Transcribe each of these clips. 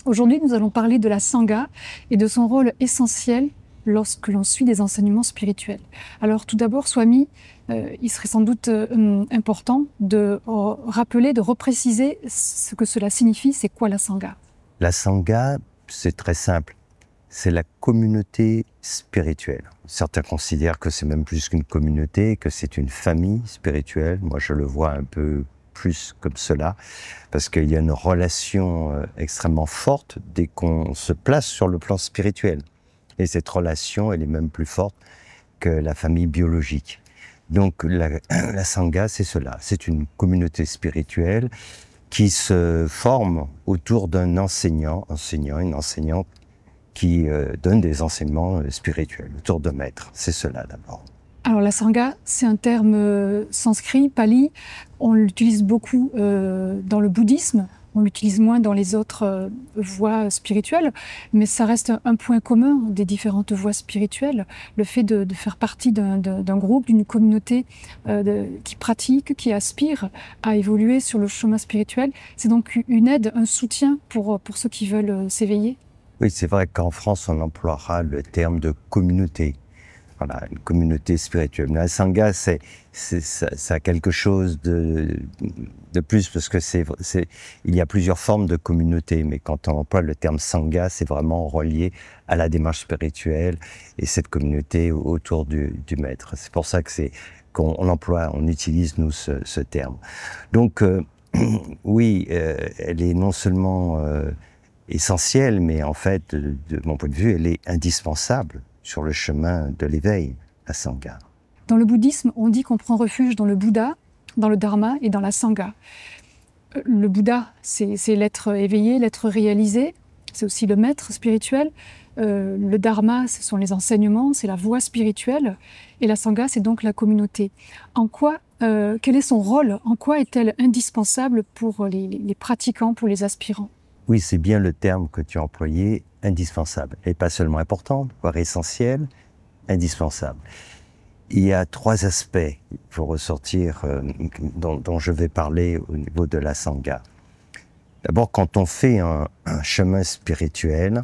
Aujourd'hui, nous allons parler de la Sangha et de son rôle essentiel lorsque l'on suit des enseignements spirituels. Alors tout d'abord, Swami, il serait sans doute important de rappeler, de repréciser ce que cela signifie, c'est quoi la Sangha? La Sangha, c'est très simple, c'est la communauté spirituelle. Certains considèrent que c'est même plus qu'une communauté, que c'est une famille spirituelle. Moi, je le vois un peu plus comme cela, parce qu'il y a une relation extrêmement forte dès qu'on se place sur le plan spirituel. Et cette relation, elle est même plus forte que la famille biologique. Donc la Sangha, c'est cela, c'est une communauté spirituelle qui se forme autour d'un enseignant, une enseignante qui donne des enseignements spirituels, autour de maîtres. C'est cela d'abord. Alors la Sangha, c'est un terme sanskrit, pali. On l'utilise beaucoup dans le bouddhisme, on l'utilise moins dans les autres voies spirituelles, mais ça reste un point commun des différentes voies spirituelles, le fait de faire partie d'un groupe, d'une communauté qui pratique, qui aspire à évoluer sur le chemin spirituel. C'est donc une aide, un soutien pour ceux qui veulent s'éveiller. Oui, c'est vrai qu'en France, on emploiera le terme de communauté. Voilà, une communauté spirituelle. Mais la Sangha, ça a quelque chose de plus, parce que il y a plusieurs formes de communauté, mais quand on emploie le terme Sangha, c'est vraiment relié à la démarche spirituelle et cette communauté autour du maître. C'est pour ça que on utilise nous ce terme. Donc oui, elle est non seulement essentielle, mais en fait, de mon point de vue, elle est indispensable sur le chemin de l'éveil, la Sangha. Dans le bouddhisme, on dit qu'on prend refuge dans le Bouddha, dans le Dharma et dans la Sangha. Le Bouddha, c'est l'être éveillé, l'être réalisé, c'est aussi le maître spirituel. Le Dharma, ce sont les enseignements, c'est la voie spirituelle. Et la Sangha, c'est donc la communauté. Quel est son rôle? En quoi est-elle indispensable pour les pratiquants, pour les aspirants? Oui, c'est bien le terme que tu as employé, indispensable. Et pas seulement importante, voire essentielle, indispensable. Il y a trois aspects pour ressortir dont je vais parler au niveau de la Sangha. D'abord, quand on fait un chemin spirituel,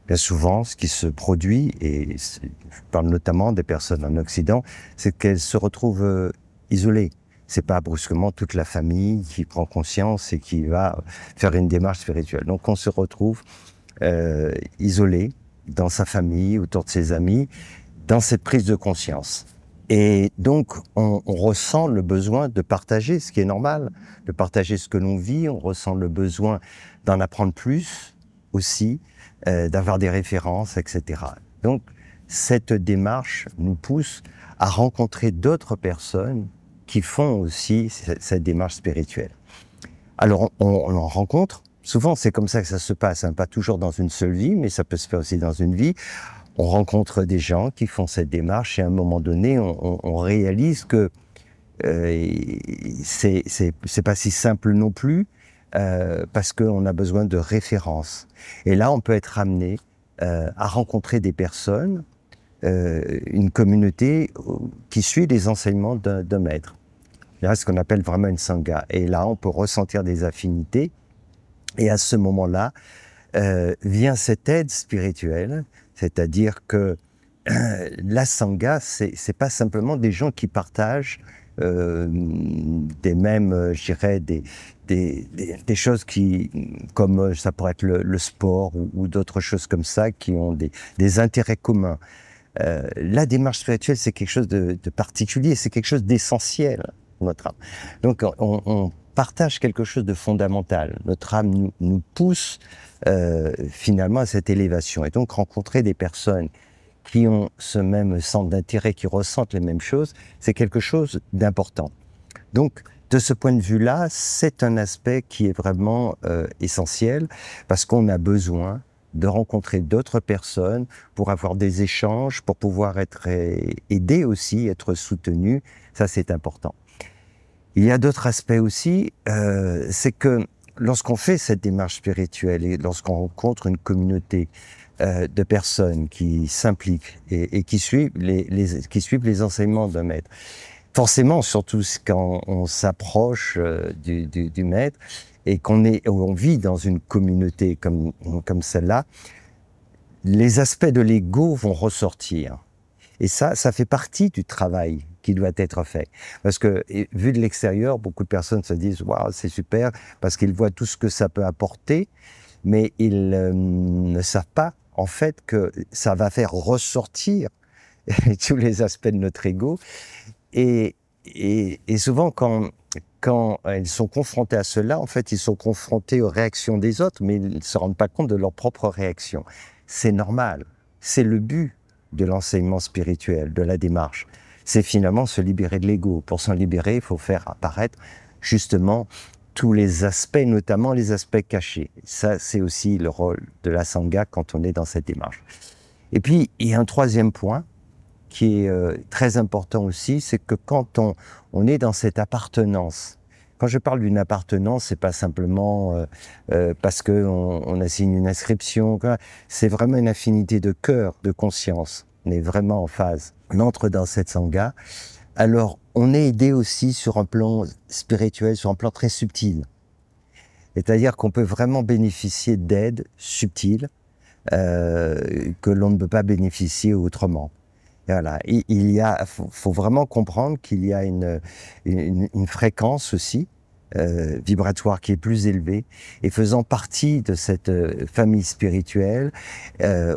bien souvent, ce qui se produit, et je parle notamment des personnes en Occident, c'est qu'elles se retrouvent isolées. C'est pas brusquement toute la famille qui prend conscience et qui va faire une démarche spirituelle. Donc on se retrouve isolé dans sa famille, autour de ses amis, dans cette prise de conscience. Et donc on ressent le besoin de partager, ce qui est normal, de partager ce que l'on vit. On ressent le besoin d'en apprendre plus aussi, d'avoir des références, etc. Donc cette démarche nous pousse à rencontrer d'autres personnes qui font aussi cette démarche spirituelle. Alors, on en rencontre. Souvent, c'est comme ça que ça se passe, hein. Pas toujours dans une seule vie, mais ça peut se faire aussi dans une vie. On rencontre des gens qui font cette démarche et à un moment donné, on réalise que c'est pas si simple non plus, parce qu'on a besoin de références. Et là, on peut être amené à rencontrer des personnes, une communauté qui suit les enseignements d'un maître. C'est ce qu'on appelle vraiment une Sangha. Et là, on peut ressentir des affinités. Et à ce moment-là, vient cette aide spirituelle, c'est-à-dire que la Sangha, c'est pas simplement des gens qui partagent des mêmes, je dirais, des choses comme ça pourrait être le sport ou d'autres choses comme ça, qui ont des intérêts communs. La démarche spirituelle, c'est quelque chose de particulier, c'est quelque chose d'essentiel pour notre âme. Donc, on partage quelque chose de fondamental. Notre âme nous pousse finalement à cette élévation. Et donc, rencontrer des personnes qui ont ce même centre d'intérêt, qui ressentent les mêmes choses, c'est quelque chose d'important. Donc, de ce point de vue-là, c'est un aspect qui est vraiment essentiel, parce qu'on a besoin de rencontrer d'autres personnes pour avoir des échanges, pour pouvoir être aidé aussi, être soutenu. Ça, c'est important. Il y a d'autres aspects aussi, c'est que lorsqu'on fait cette démarche spirituelle et lorsqu'on rencontre une communauté de personnes qui s'impliquent et qui suivent les enseignements d'un maître, forcément, surtout quand on s'approche du maître, et on vit dans une communauté comme celle-là, les aspects de l'ego vont ressortir. Et ça fait partie du travail qui doit être fait. Parce que, vu de l'extérieur, beaucoup de personnes se disent « Waouh, c'est super », parce qu'ils voient tout ce que ça peut apporter, mais ils ne savent pas, en fait, que ça va faire ressortir tous les aspects de notre ego. Et souvent, quand ils sont confrontés à cela, en fait, ils sont confrontés aux réactions des autres, mais ils ne se rendent pas compte de leurs propres réactions. C'est normal. C'est le but de l'enseignement spirituel, de la démarche. C'est finalement se libérer de l'ego. Pour s'en libérer, il faut faire apparaître justement tous les aspects, notamment les aspects cachés. Ça, c'est aussi le rôle de la Sangha quand on est dans cette démarche. Et puis, il y a un troisième point qui est très important aussi, c'est que quand on est dans cette appartenance, quand je parle d'une appartenance, c'est pas simplement parce qu'on assigne une inscription, c'est vraiment une affinité de cœur, de conscience. On est vraiment en phase. On entre dans cette Sangha, alors on est aidé aussi sur un plan spirituel, sur un plan très subtil. C'est-à-dire qu'on peut vraiment bénéficier d'aides subtiles que l'on ne peut pas bénéficier autrement. Voilà. Faut vraiment comprendre qu'il y a une fréquence aussi vibratoire qui est plus élevée, et faisant partie de cette famille spirituelle,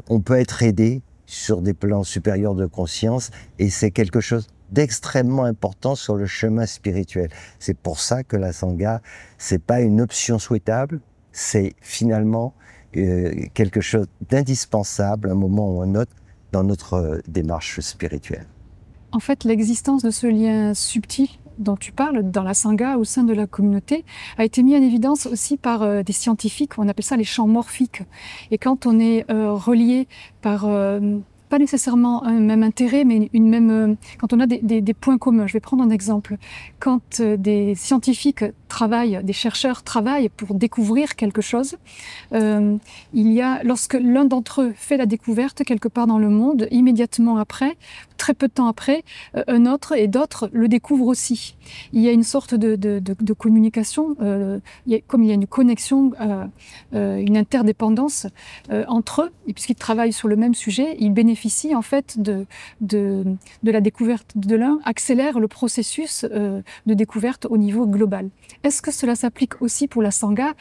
on peut être aidé sur des plans supérieurs de conscience, et c'est quelque chose d'extrêmement important sur le chemin spirituel. C'est pour ça que la Sangha, c'est pas une option souhaitable, c'est finalement quelque chose d'indispensable, un moment ou un autre, dans notre démarche spirituelle. En fait, l'existence de ce lien subtil dont tu parles dans la Sangha au sein de la communauté a été mis en évidence aussi par des scientifiques, on appelle ça les champs morphiques. Et quand on est relié par pas nécessairement un même intérêt, mais quand on a des points communs. Je vais prendre un exemple. Quand des scientifiques travaillent, des chercheurs travaillent pour découvrir quelque chose, lorsque l'un d'entre eux fait la découverte quelque part dans le monde, immédiatement après, très peu de temps après, un autre et d'autres le découvrent aussi. Il y a une sorte de communication, comme il y a une connexion, une interdépendance entre eux, et puisqu'ils travaillent sur le même sujet, ils bénéficient en fait de la découverte de l'un, accélère le processus de découverte au niveau global. Est-ce que cela s'applique aussi pour la Sangha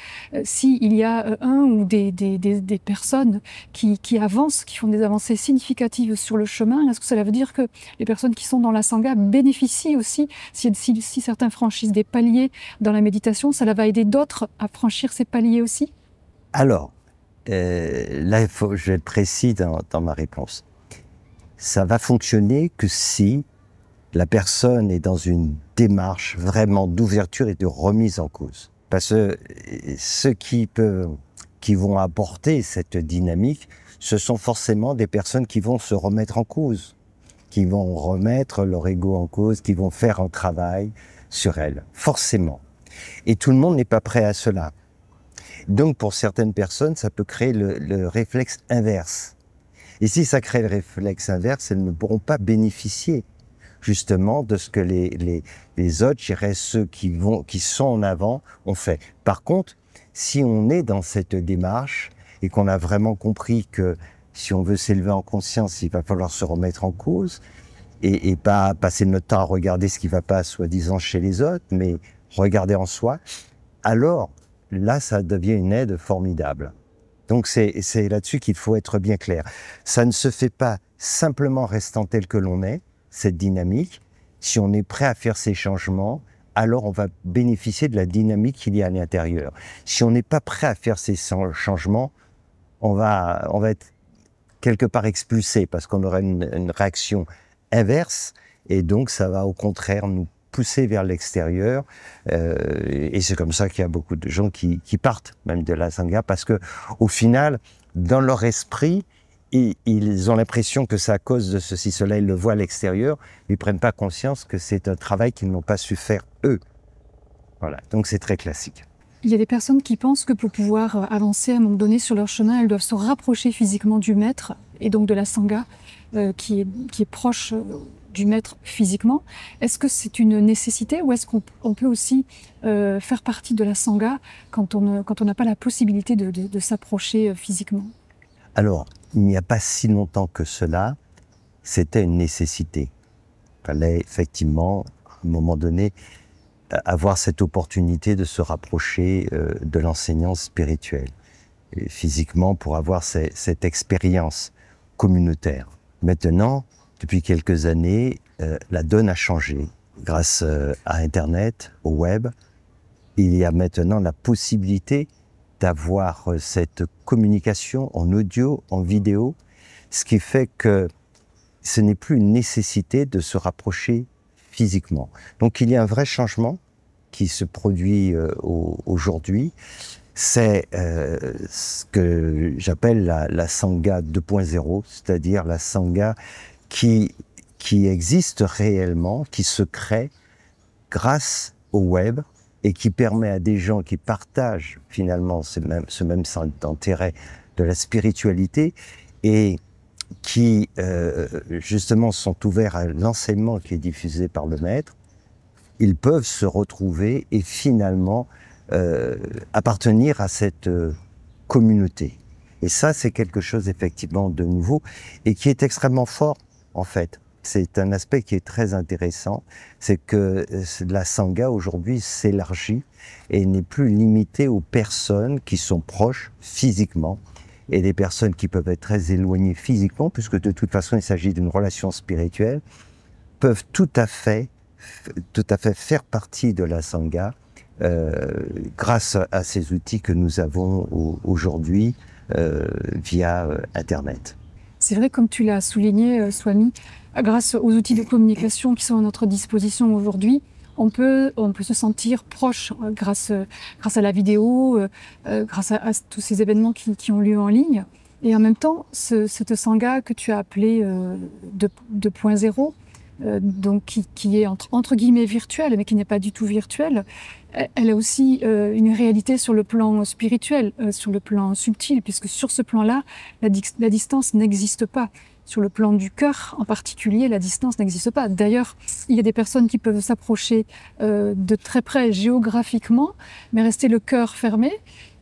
s'il y a un ou des personnes qui avancent, qui font des avancées significatives sur le chemin? Est-ce que cela veut dire que les personnes qui sont dans la Sangha bénéficient aussi, si certains franchissent des paliers dans la méditation, cela va aider d'autres à franchir ces paliers aussi? Alors, là, je vais être précis dans ma réponse. Ça va fonctionner que si la personne est dans une démarche vraiment d'ouverture et de remise en cause. Parce que ceux qui vont apporter cette dynamique, ce sont forcément des personnes qui vont se remettre en cause, qui vont remettre leur ego en cause, qui vont faire un travail sur elles, forcément. Et tout le monde n'est pas prêt à cela. Donc, pour certaines personnes, ça peut créer le réflexe inverse. Et si ça crée le réflexe inverse, elles ne pourront pas bénéficier justement de ce que les autres, je dirais ceux qui sont en avant, ont fait. Par contre, si on est dans cette démarche et qu'on a vraiment compris que si on veut s'élever en conscience, il va falloir se remettre en cause et pas passer notre temps à regarder ce qui ne va pas, soi-disant, chez les autres, mais regarder en soi, alors là, ça devient une aide formidable. Donc c'est là-dessus qu'il faut être bien clair. Ça ne se fait pas simplement restant tel que l'on est, cette dynamique. Si on est prêt à faire ces changements, alors on va bénéficier de la dynamique qu'il y a à l'intérieur. Si on n'est pas prêt à faire ces changements, on va être quelque part expulsé parce qu'on aura une réaction inverse et donc ça va au contraire nous pousser vers l'extérieur et c'est comme ça qu'il y a beaucoup de gens qui partent même de la Sangha parce que au final, dans leur esprit, ils ont l'impression que c'est à cause de ceci, cela, ils le voient à l'extérieur, ils ne prennent pas conscience que c'est un travail qu'ils n'ont pas su faire eux. Voilà, donc c'est très classique. Il y a des personnes qui pensent que pour pouvoir avancer à un moment donné sur leur chemin, elles doivent se rapprocher physiquement du maître et donc de la Sangha qui est proche du maître physiquement. Est-ce que c'est une nécessité ou est-ce qu'on peut aussi faire partie de la Sangha quand on n'a pas la possibilité de s'approcher physiquement? Alors, il n'y a pas si longtemps que cela, c'était une nécessité. Il fallait effectivement, à un moment donné, avoir cette opportunité de se rapprocher de l'enseignant spirituel, et physiquement, pour avoir cette expérience communautaire. Maintenant, depuis quelques années, la donne a changé. Grâce à Internet, au web, il y a maintenant la possibilité d'avoir cette communication en audio, en vidéo, ce qui fait que ce n'est plus une nécessité de se rapprocher physiquement. Donc il y a un vrai changement qui se produit aujourd'hui. C'est ce que j'appelle la Sangha 2.0, c'est-à-dire la Sangha qui existe réellement, qui se crée grâce au web et qui permet à des gens qui partagent finalement ce même centre d'intérêt de la spiritualité et qui justement sont ouverts à l'enseignement qui est diffusé par le maître, ils peuvent se retrouver et finalement appartenir à cette communauté. Et ça, c'est quelque chose effectivement de nouveau et qui est extrêmement fort en fait. C'est un aspect qui est très intéressant, c'est que la Sangha aujourd'hui s'élargit et n'est plus limitée aux personnes qui sont proches physiquement et des personnes qui peuvent être très éloignées physiquement, puisque de toute façon il s'agit d'une relation spirituelle, peuvent tout à fait faire partie de la Sangha grâce à ces outils que nous avons aujourd'hui via Internet. C'est vrai, comme tu l'as souligné, Swami, grâce aux outils de communication qui sont à notre disposition aujourd'hui, on peut se sentir proche grâce à la vidéo, grâce à tous ces événements qui ont lieu en ligne. Et en même temps, cette Sangha que tu as appelée 2.0, donc qui est entre guillemets virtuelle, mais qui n'est pas du tout virtuelle, elle a aussi une réalité sur le plan spirituel, sur le plan subtil, puisque sur ce plan-là, la distance n'existe pas. Sur le plan du cœur, en particulier, la distance n'existe pas. D'ailleurs, il y a des personnes qui peuvent s'approcher de très près géographiquement, mais rester le cœur fermé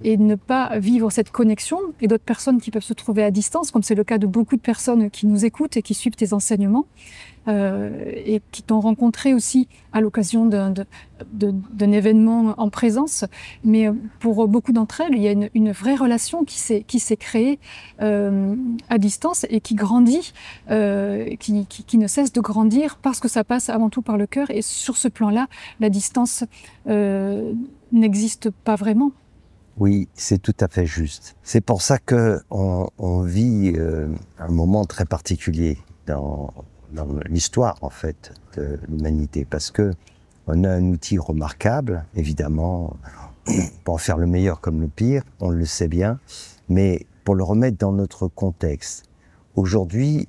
et ne pas vivre cette connexion. Et d'autres personnes qui peuvent se trouver à distance, comme c'est le cas de beaucoup de personnes qui nous écoutent et qui suivent tes enseignements, et qui t'ont rencontré aussi à l'occasion d'un événement en présence. Mais pour beaucoup d'entre elles, il y a une vraie relation qui s'est créée à distance et qui grandit, qui ne cesse de grandir parce que ça passe avant tout par le cœur. Et sur ce plan-là, la distance n'existe pas vraiment. Oui, c'est tout à fait juste. C'est pour ça qu'on vit un moment très particulier dans l'histoire en fait de l'humanité, parce que on a un outil remarquable, évidemment, pour en faire le meilleur comme le pire, on le sait bien, mais pour le remettre dans notre contexte. Aujourd'hui,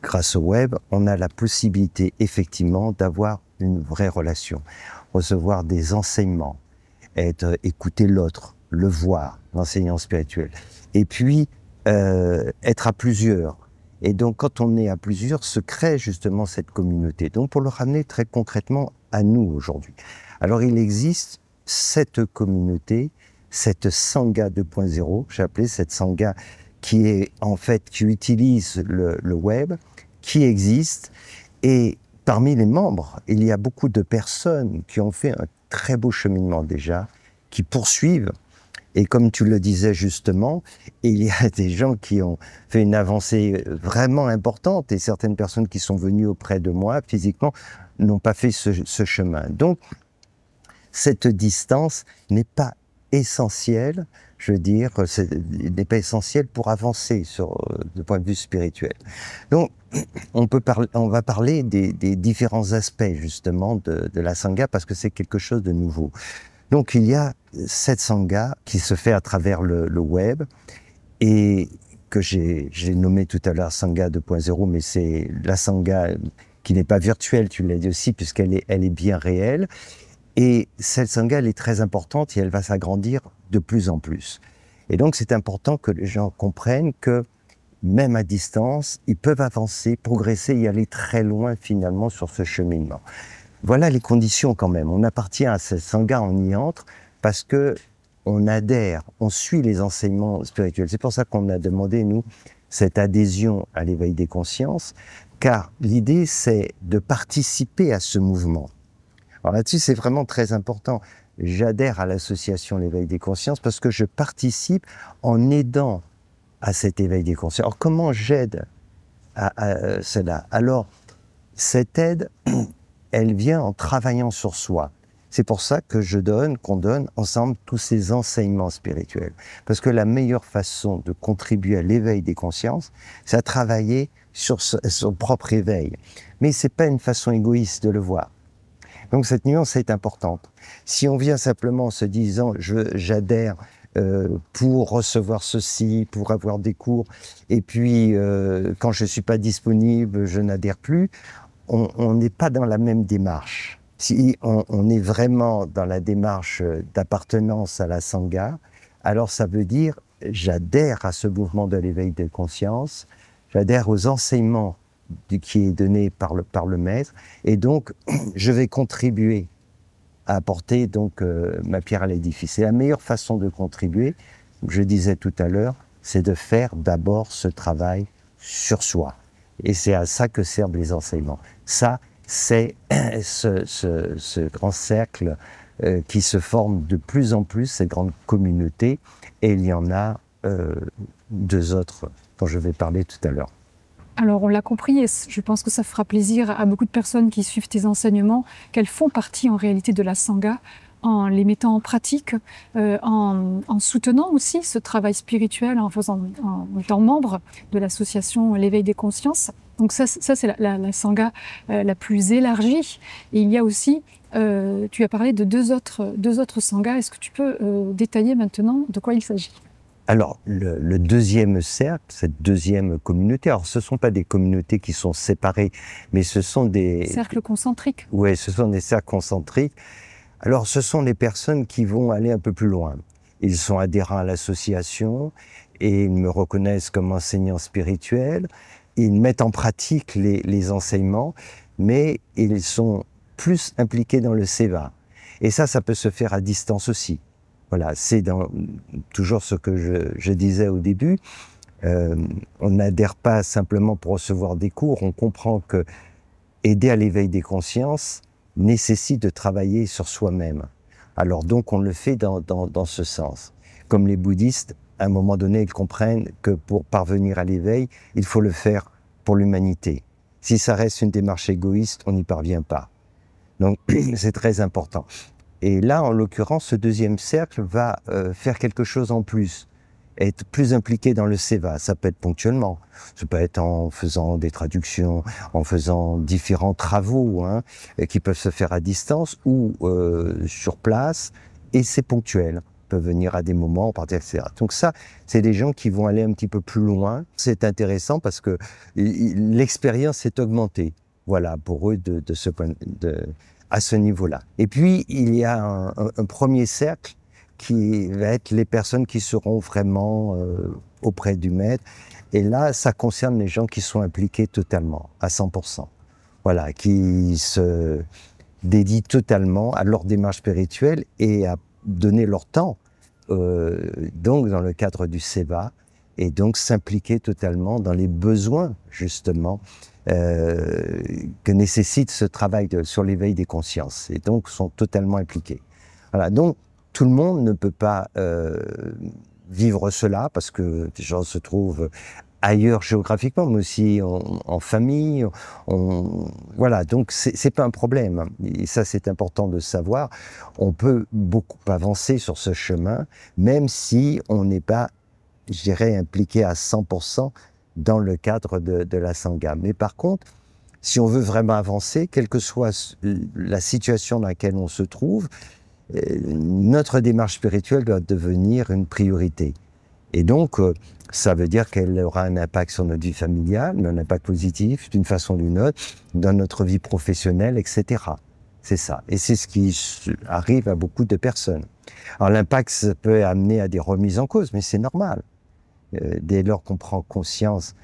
grâce au web, on a la possibilité effectivement d'avoir une vraie relation, recevoir des enseignements, écouter l'autre, le voir, l'enseignant spirituel, et puis être à plusieurs. Et donc, quand on est à plusieurs, se crée justement cette communauté. Donc, pour le ramener très concrètement à nous aujourd'hui. Alors, il existe cette communauté, cette Sangha 2.0, j'ai appelé cette Sangha qui est en fait, qui utilise le web, qui existe. Et parmi les membres, il y a beaucoup de personnes qui ont fait un très beau cheminement déjà, qui poursuivent. Et comme tu le disais justement, il y a des gens qui ont fait une avancée vraiment importante et certaines personnes qui sont venues auprès de moi physiquement n'ont pas fait ce chemin. Donc, cette distance n'est pas essentielle, je veux dire, n'est pas essentielle pour avancer du point de vue spirituel. Donc, on va parler des différents aspects justement de la Sangha parce que c'est quelque chose de nouveau. Donc il y a cette Sangha qui se fait à travers le web et que j'ai nommé tout à l'heure Sangha 2.0, mais c'est la Sangha qui n'est pas virtuelle, tu l'as dit aussi, puisqu'elle est bien réelle. Et cette Sangha, elle est très importante et elle va s'agrandir de plus en plus. Et donc c'est important que les gens comprennent que même à distance, ils peuvent avancer, progresser et aller très loin finalement sur ce cheminement. Voilà les conditions quand même. On appartient à ce sangha, on y entre parce que on adhère, on suit les enseignements spirituels. C'est pour ça qu'on a demandé, nous, cette adhésion à l'éveil des consciences, car l'idée, c'est de participer à ce mouvement. Alors là-dessus, c'est vraiment très important. J'adhère à l'association L'éveil des consciences parce que je participe en aidant à cet éveil des consciences. Alors, comment j'aide à cela? Alors, cette aide, elle vient en travaillant sur soi. C'est pour ça que qu'on donne ensemble tous ces enseignements spirituels. Parce que la meilleure façon de contribuer à l'éveil des consciences, c'est à travailler sur son propre éveil. Mais c'est pas une façon égoïste de le voir. Donc cette nuance est importante. Si on vient simplement en se disant j'adhère pour recevoir ceci, pour avoir des cours, et puis quand je suis pas disponible, je n'adhère plus, on n'est pas dans la même démarche. Si on est vraiment dans la démarche d'appartenance à la Sangha, alors ça veut dire j'adhère à ce mouvement de l'éveil de conscience, j'adhère aux enseignements qui est donné par le maître, et donc je vais contribuer à apporter donc ma pierre à l'édifice. Et la meilleure façon de contribuer, je disais tout à l'heure, c'est de faire d'abord ce travail sur soi. Et c'est à ça que servent les enseignements. Ça, c'est ce grand cercle qui se forme de plus en plus, cette grande communauté, et il y en a deux autres dont je vais parler tout à l'heure. Alors on l'a compris, et je pense que ça fera plaisir à beaucoup de personnes qui suivent tes enseignements, qu'elles font partie en réalité de la Sangha, en les mettant en pratique, en soutenant aussi ce travail spirituel, en étant membre de l'association L'éveil des consciences. Donc ça c'est la Sangha la plus élargie. Et il y a aussi, tu as parlé de deux autres Sanghas. Est-ce que tu peux détailler maintenant de quoi il s'agit? Alors, le deuxième cercle, cette deuxième communauté, alors ce ne sont pas des communautés qui sont séparées, mais ce sont des... Cercles concentriques. Oui, ce sont des cercles concentriques. Alors, ce sont les personnes qui vont aller un peu plus loin. Ils sont adhérents à l'association et ils me reconnaissent comme enseignant spirituel. Ils mettent en pratique les enseignements, mais ils sont plus impliqués dans le seva. Et ça peut se faire à distance aussi. Voilà, c'est toujours ce que je disais au début. On n'adhère pas simplement pour recevoir des cours. On comprend que aider à l'éveil des consciences nécessite de travailler sur soi-même. Alors donc on le fait dans ce sens. Comme les bouddhistes, à un moment donné, ils comprennent que pour parvenir à l'éveil, il faut le faire pour l'humanité. Si ça reste une démarche égoïste, on n'y parvient pas. Donc c'est très important. Et là, en l'occurrence, ce deuxième cercle va faire quelque chose en plus, être plus impliqué dans le seva. Ça peut être ponctuellement, ça peut être en faisant des traductions, en faisant différents travaux qui peuvent se faire à distance ou sur place, et c'est ponctuel. Ils peuvent venir à des moments, partir, etc. Donc ça, c'est des gens qui vont aller un petit peu plus loin. C'est intéressant parce que l'expérience est augmentée. Voilà, pour eux, de ce point à ce niveau-là. Et puis, il y a un premier cercle qui va être les personnes qui seront vraiment auprès du maître. Et là, ça concerne les gens qui sont impliqués totalement, à 100%. Voilà, qui se dédient totalement à leur démarche spirituelle et à donner leur temps, donc dans le cadre du seva, et donc s'impliquer totalement dans les besoins, justement, que nécessite ce travail sur l'éveil des consciences, et donc sont totalement impliqués. Voilà, donc tout le monde ne peut pas vivre cela, parce que des gens se trouvent ailleurs géographiquement, mais aussi en famille. Voilà, donc c'est pas un problème. Et ça, c'est important de savoir. On peut beaucoup avancer sur ce chemin, même si on n'est pas, je dirais, impliqué à 100% dans le cadre de la Sangha. Mais par contre, si on veut vraiment avancer, quelle que soit la situation dans laquelle on se trouve, notre démarche spirituelle doit devenir une priorité. Et donc, ça veut dire qu'elle aura un impact sur notre vie familiale, un impact positif d'une façon ou d'une autre, dans notre vie professionnelle, etc. C'est ça. Et c'est ce qui arrive à beaucoup de personnes. Alors l'impact, ça peut amener à des remises en cause, mais c'est normal. Dès lors qu'on prend conscience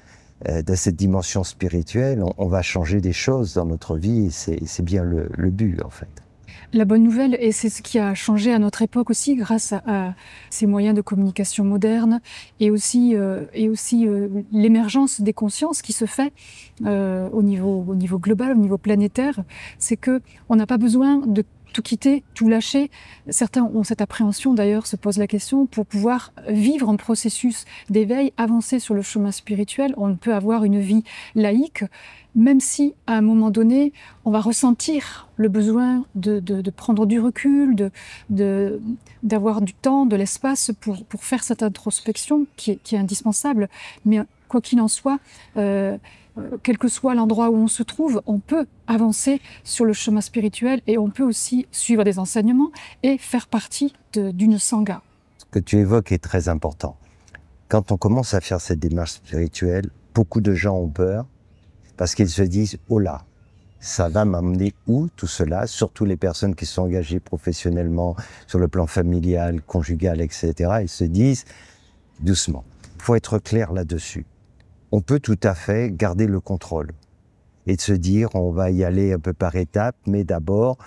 de cette dimension spirituelle, on va changer des choses dans notre vie, et c'est bien le but, en fait. La bonne nouvelle, et c'est ce qui a changé à notre époque aussi, grâce à ces moyens de communication modernes, et aussi l'émergence des consciences qui se fait au niveau global, au niveau planétaire, c'est que on n'a pas besoin de tout quitter, tout lâcher. Certains ont cette appréhension d'ailleurs, se posent la question, pour pouvoir vivre un processus d'éveil, avancer sur le chemin spirituel. On peut avoir une vie laïque, même si à un moment donné, on va ressentir le besoin de prendre du recul, d'avoir du temps, de l'espace pour faire cette introspection qui est indispensable. Mais quoi qu'il en soit, quel que soit l'endroit où on se trouve, on peut avancer sur le chemin spirituel et on peut aussi suivre des enseignements et faire partie d'une sangha. Ce que tu évoques est très important. Quand on commence à faire cette démarche spirituelle, beaucoup de gens ont peur parce qu'ils se disent « Oh là, ça va m'amener où tout cela ?» Surtout les personnes qui sont engagées professionnellement sur le plan familial, conjugal, etc. Ils se disent « Doucement ». Il faut être clair là-dessus. On peut tout à fait garder le contrôle et de se dire on va y aller un peu par étapes, mais d'abord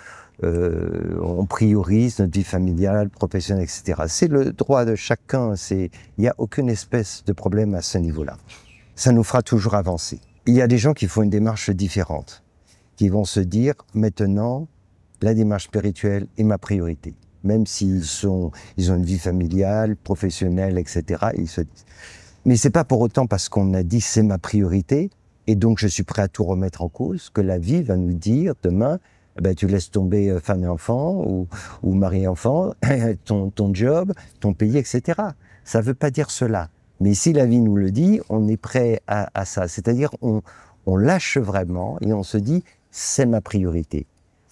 on priorise notre vie familiale, professionnelle, etc. C'est le droit de chacun, il n'y a aucune espèce de problème à ce niveau-là. Ça nous fera toujours avancer. Il y a des gens qui font une démarche différente, qui vont se dire maintenant la démarche spirituelle est ma priorité. Même s'ils ont une vie familiale, professionnelle, etc. Ils se disent. Mais c'est pas pour autant parce qu'on a dit c'est ma priorité et donc je suis prêt à tout remettre en cause que la vie va nous dire demain ben, tu laisses tomber femme et enfant ou mari et enfant, ton job, ton pays, etc. Ça veut pas dire cela. Mais si la vie nous le dit, on est prêt à ça. C'est-à-dire on lâche vraiment et on se dit c'est ma priorité.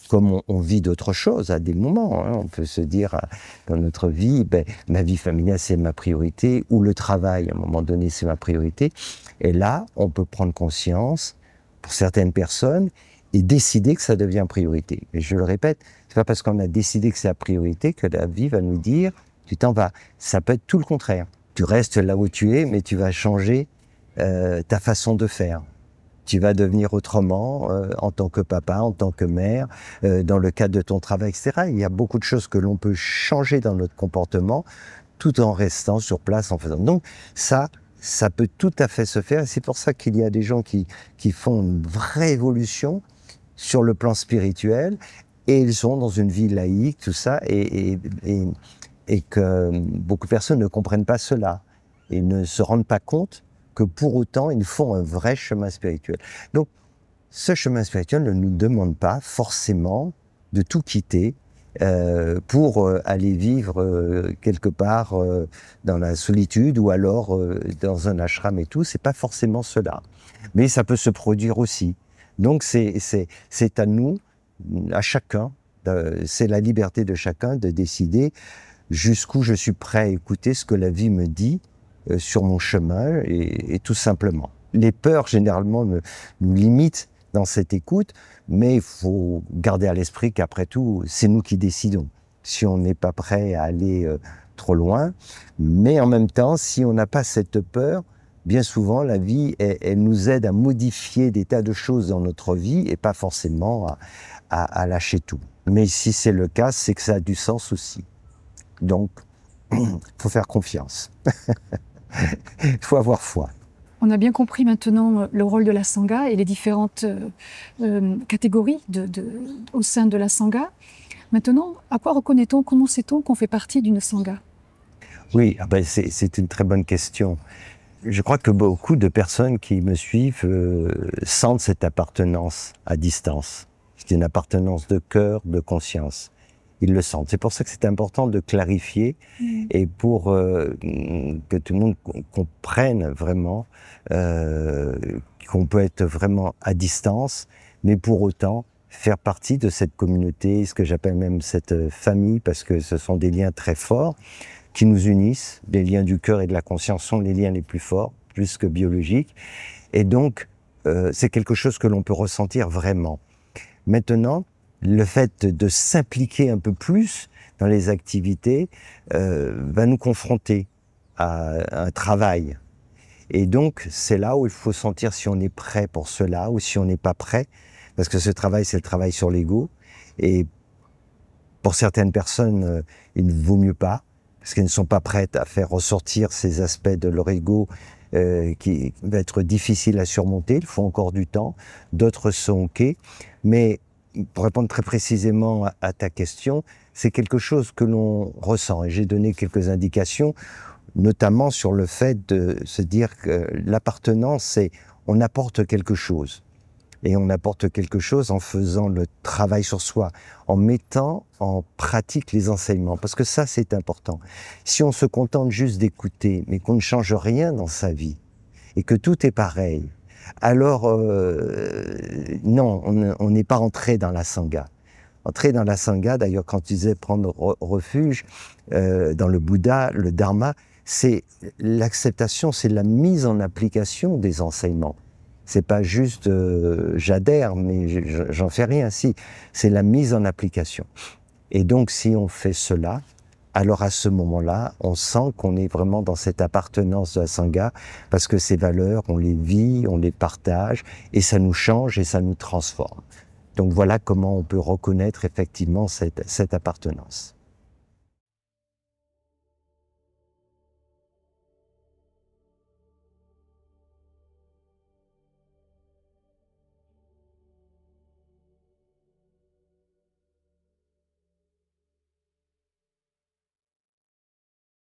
Comme on vit d'autres choses à des moments. Hein. On peut se dire dans notre vie, ben, ma vie familiale c'est ma priorité, ou le travail à un moment donné c'est ma priorité. Et là, on peut prendre conscience pour certaines personnes et décider que ça devient priorité. Et je le répète, c'est pas parce qu'on a décidé que c'est la priorité que la vie va nous dire tu t'en vas. Ça peut être tout le contraire. Tu restes là où tu es, mais tu vas changer ta façon de faire. Tu vas devenir autrement en tant que papa, en tant que mère, dans le cadre de ton travail, etc. Il y a beaucoup de choses que l'on peut changer dans notre comportement tout en restant sur place en faisant. Donc ça peut tout à fait se faire. Et c'est pour ça qu'il y a des gens qui font une vraie évolution sur le plan spirituel et ils sont dans une vie laïque, tout ça, et que beaucoup de personnes ne comprennent pas cela et ne se rendent pas compte que pour autant, ils font un vrai chemin spirituel. Donc, ce chemin spirituel ne nous demande pas forcément de tout quitter pour aller vivre quelque part dans la solitude ou alors dans un ashram et tout. C'est pas forcément cela. Mais ça peut se produire aussi. Donc, c'est à nous, à chacun, c'est la liberté de chacun de décider jusqu'où je suis prêt à écouter ce que la vie me dit sur mon chemin et tout simplement. Les peurs généralement nous limitent dans cette écoute, mais il faut garder à l'esprit qu'après tout, c'est nous qui décidons. Si on n'est pas prêt à aller trop loin, mais en même temps, si on n'a pas cette peur, bien souvent la vie, elle nous aide à modifier des tas de choses dans notre vie et pas forcément à lâcher tout. Mais si c'est le cas, c'est que ça a du sens aussi. Donc, il faut faire confiance. Il faut avoir foi. On a bien compris maintenant le rôle de la Sangha et les différentes catégories au sein de la Sangha. Maintenant, à quoi reconnaît-on, comment sait-on qu'on fait partie d'une Sangha? Oui, c'est une très bonne question. Je crois que beaucoup de personnes qui me suivent sentent cette appartenance à distance. C'est une appartenance de cœur, de conscience. Ils le sentent. C'est pour ça que c'est important de clarifier et pour que tout le monde comprenne vraiment qu'on peut être vraiment à distance, mais pour autant faire partie de cette communauté, ce que j'appelle même cette famille, parce que ce sont des liens très forts qui nous unissent. Les liens du cœur et de la conscience sont les liens les plus forts, plus que biologiques. Et donc, c'est quelque chose que l'on peut ressentir vraiment. Maintenant, le fait de s'impliquer un peu plus dans les activités va nous confronter à un travail. Et donc, c'est là où il faut sentir si on est prêt pour cela ou si on n'est pas prêt. Parce que ce travail, c'est le travail sur l'ego. Et pour certaines personnes, il ne vaut mieux pas, parce qu'elles ne sont pas prêtes à faire ressortir ces aspects de leur ego qui va être difficile à surmonter. Il faut encore du temps. D'autres sont OK. Mais pour répondre très précisément à ta question, c'est quelque chose que l'on ressent. Et j'ai donné quelques indications, notamment sur le fait de se dire que l'appartenance, c'est on apporte quelque chose. Et on apporte quelque chose en faisant le travail sur soi, en mettant en pratique les enseignements. Parce que ça, c'est important. Si on se contente juste d'écouter, mais qu'on ne change rien dans sa vie, et que tout est pareil, alors non, on n'est pas entré dans la Sangha. Entrer dans la Sangha, d'ailleurs, quand tu disais prendre refuge dans le Bouddha, le Dharma, c'est l'acceptation, c'est la mise en application des enseignements. C'est pas juste j'adhère, mais j'en fais rien. Si, c'est la mise en application. Et donc, si on fait cela, alors à ce moment-là, on sent qu'on est vraiment dans cette appartenance de la Sangha, parce que ces valeurs, on les vit, on les partage, et ça nous change et ça nous transforme. Donc voilà comment on peut reconnaître effectivement cette appartenance.